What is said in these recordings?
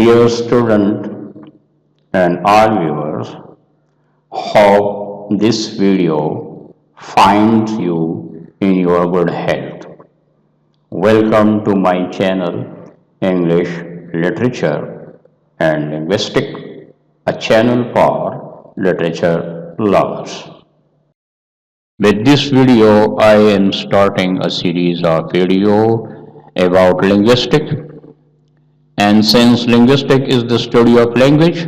Dear student and all viewers, hope this video finds you in your good health. Welcome to my channel English Literature and Linguistics, a channel for literature lovers. With this video, I am starting a series of video about linguistics. And since linguistics is the study of language,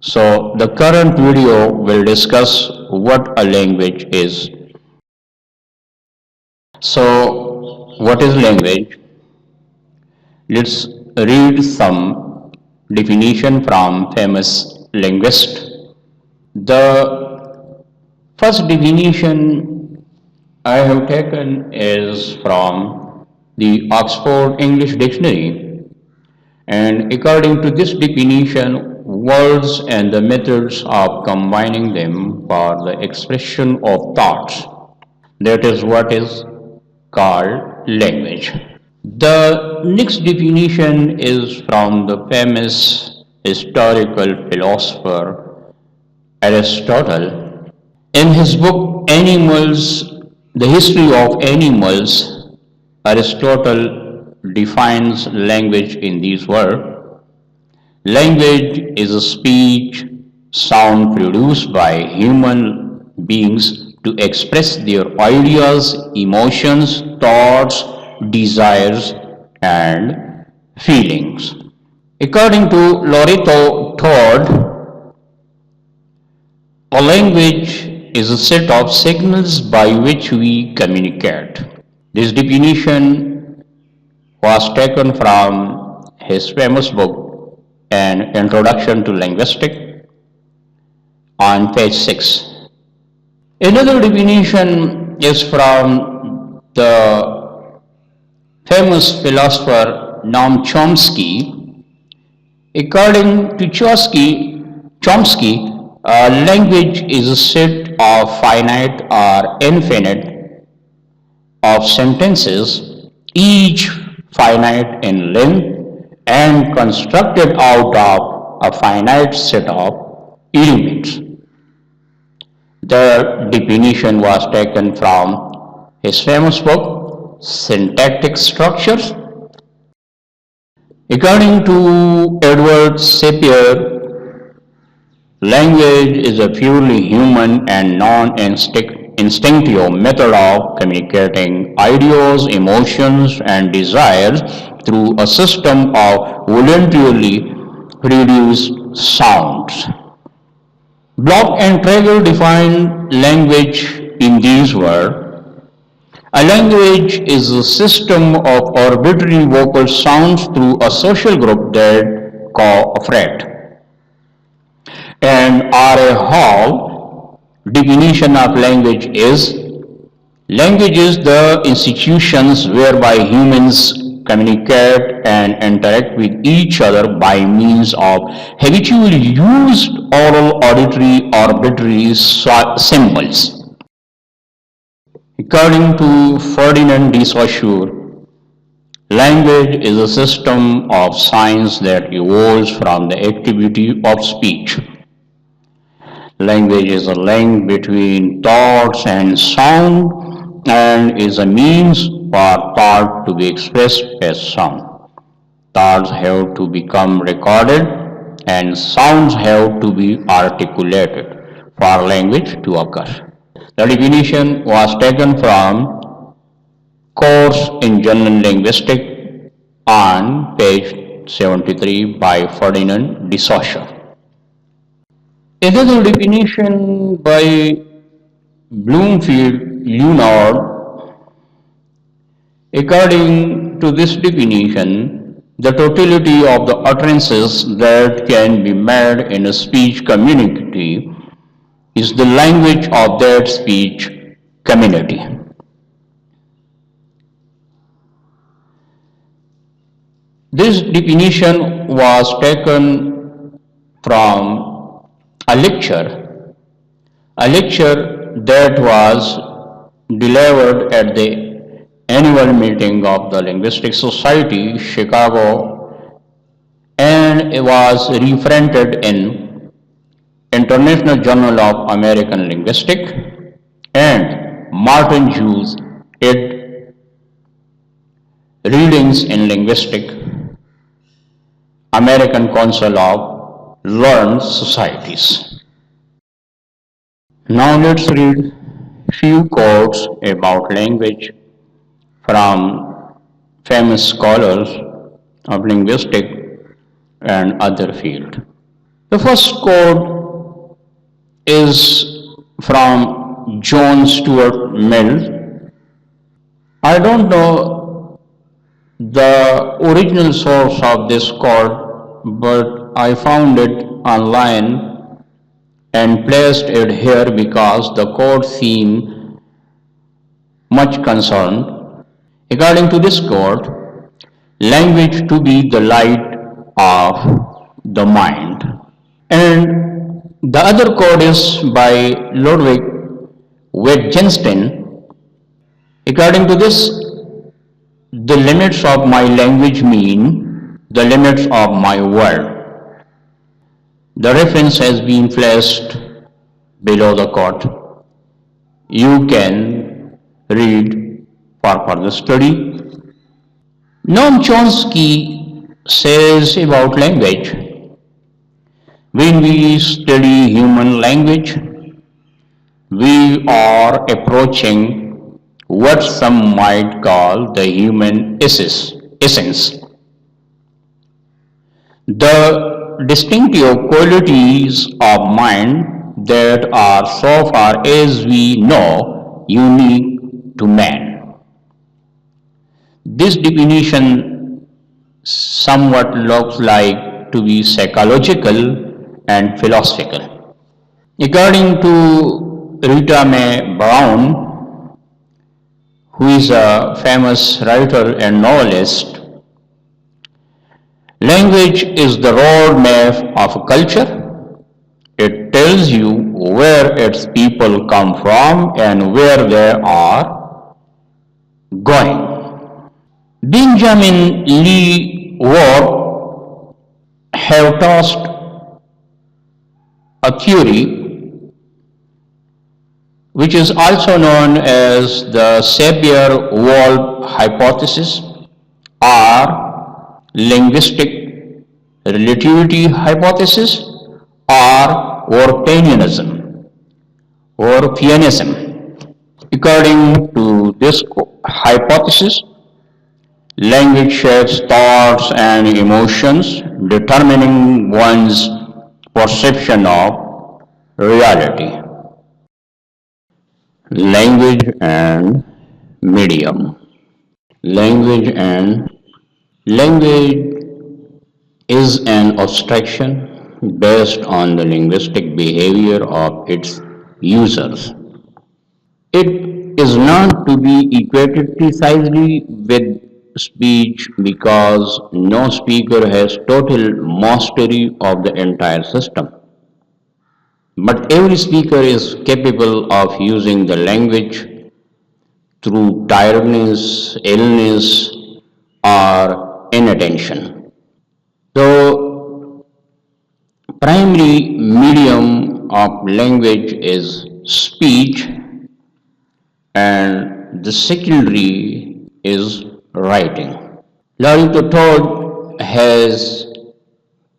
so the current video will discuss what a language is. So what is language? Let's read some definition from famous linguist. The first definition I have taken is from the Oxford English Dictionary. And according to this definition, words and the methods of combining them for the expression of thoughts. That is what is called language. The next definition is from the famous historical philosopher Aristotle. In his book Animals, the History of Animals, Aristotle defines language in these words. Language is a speech, sound produced by human beings to express their ideas, emotions, thoughts, desires, and feelings. According to Loretto Todd, a language is a set of signals by which we communicate. This definition was taken from his famous book, An Introduction to Linguistics, on page 6. Another definition is from the famous philosopher Noam Chomsky. According to Chomsky, language is a set of finite or infinite of sentences, each finite in length and constructed out of a finite set of elements. The definition was taken from his famous book, Syntactic Structures. According to Edward Sapir, language is a purely human and non-instinctive method of communicating ideas, emotions, and desires through a system of voluntarily produced sounds. Bloch and Traeger defined language in these words. A language is a system of arbitrary vocal sounds through a social group that cooperate. And R.A. Hall definition of language is: language is the institutions whereby humans communicate and interact with each other by means of habitually used oral, auditory, arbitrary symbols. According to Ferdinand de Saussure, language is a system of signs that evolves from the activity of speech. Language is a link between thoughts and sound and is a means for thought to be expressed as sound. Thoughts have to become recorded and sounds have to be articulated for language to occur. The definition was taken from Course in General Linguistics on page 73 by Ferdinand de Saussure. Another definition by Bloomfield Leonard. According to this definition, the totality of the utterances that can be made in a speech community is the language of that speech community. This definition was taken from a lecture that was delivered at the annual meeting of the Linguistics Society, Chicago, and it was reprinted in International Journal of American Linguistics and Martin Hughes' Ed Readings in Linguistics, American Council of Learned Societies. Now let's read few quotes about language from famous scholars of linguistics and other fields. The first quote is from John Stuart Mill. I don't know the original source of this quote, but I found it online and placed it here because the quote seemed much concerned. According to this quote, language to be the light of the mind. And the other quote is by Ludwig Wittgenstein. According to this, the limits of my language mean the limits of my world. The reference has been placed below the quote. You can read for further study. Noam Chomsky says about language, when we study human language, we are approaching what some might call the human essence. The distinctive qualities of mind that are, so far as we know, unique to man. This definition somewhat looks like to be psychological and philosophical. According to Rita Mae Brown, who is a famous writer and novelist, language is the roadmap of a culture. It tells you where its people come from and where they are going. Benjamin Lee Ward have tossed a theory which is also known as the Sapir-Whorf hypothesis or linguistic relativity hypothesis or Whorfianism. According to this hypothesis, language shapes thoughts and emotions, determining one's perception of reality. Language and medium. Language is an abstraction based on the linguistic behavior of its users. It is not to be equated precisely with speech because no speaker has total mastery of the entire system. But every speaker is capable of using the language through tiredness, illness, or inattention. So, primary medium of language is speech, and the secondary is writing. Larry Todd has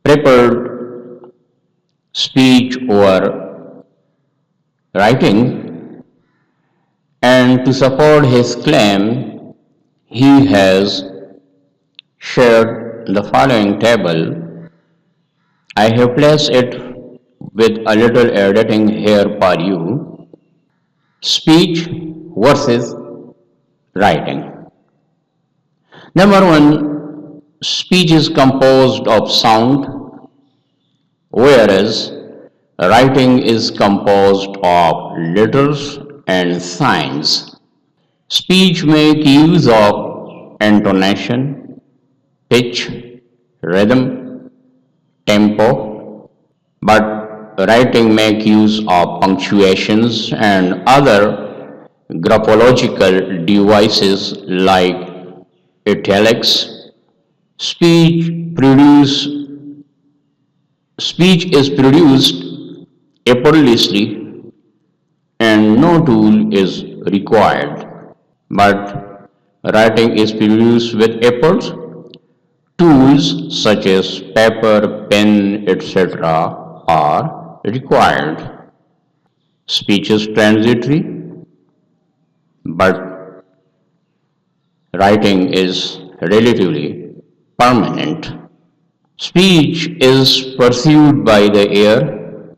prepared speech over writing, and to support his claim, he has shared the following table. I have placed it with a little editing here for you. Speech versus writing. Number one, speech is composed of sound, whereas writing is composed of letters and signs. Speech makes use of intonation, pitch, rhythm, tempo, but writing makes use of punctuations and other graphological devices like italics. Speech produces Speech is produced effortlessly and no tool is required. But writing is produced with efforts. Tools such as paper, pen, etc. are required. Speech is transitory, but writing is relatively permanent. Speech is pursued by the ear,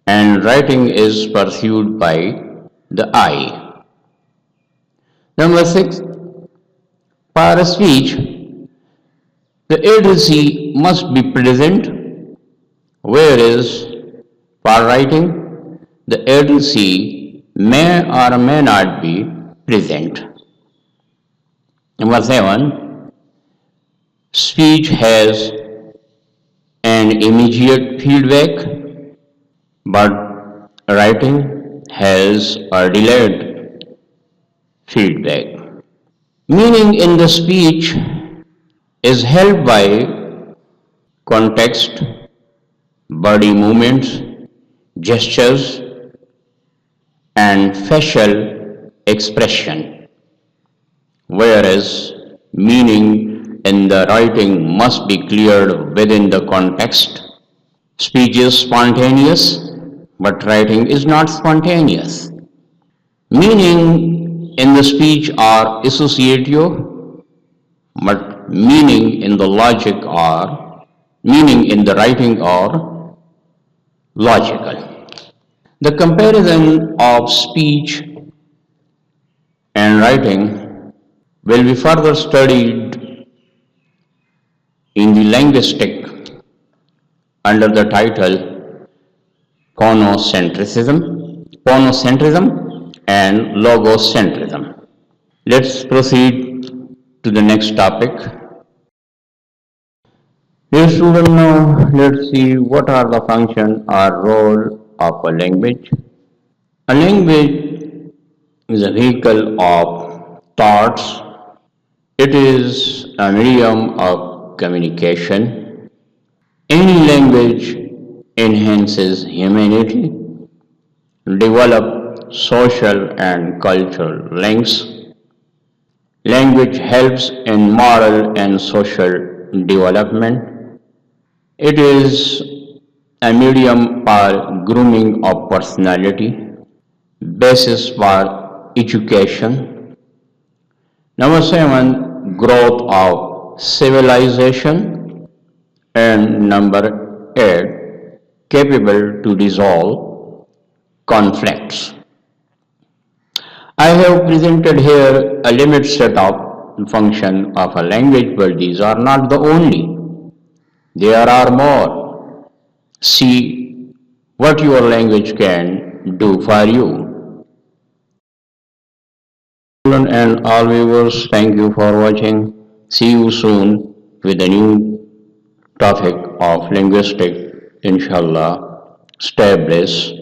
and writing is pursued by the eye. Number six, for speech, the agency must be present, whereas for writing, the agency may or may not be present. Number seven, speech has an immediate feedback, but writing has a delayed feedback. Meaning in the speech is held by context, body movements, gestures, and facial expression, whereas meaning in the writing must be cleared within the context. Speech is spontaneous, but writing is not spontaneous. Meaning in the speech are associative, but meaning in the writing are logical. The comparison of speech and writing will be further studied in the linguistic under the title phonicentrism and logocentrism. Let's proceed to the next topic. Dear student, now let's see what are the function or role of a language. A language is a vehicle of thoughts. It is a medium of communication. Any language enhances humanity, develop social and cultural links. Language helps in moral and social development. It is a medium for grooming of personality, basis for education. Number seven, growth of civilization. And number eight, capable to resolve conflicts. I have presented here a limit set of function of a language, but these are not the only. There are more. See what your language can do for you. And all viewers, thank you for watching. See you soon with a new topic of linguistics. Inshallah. Stay blessed.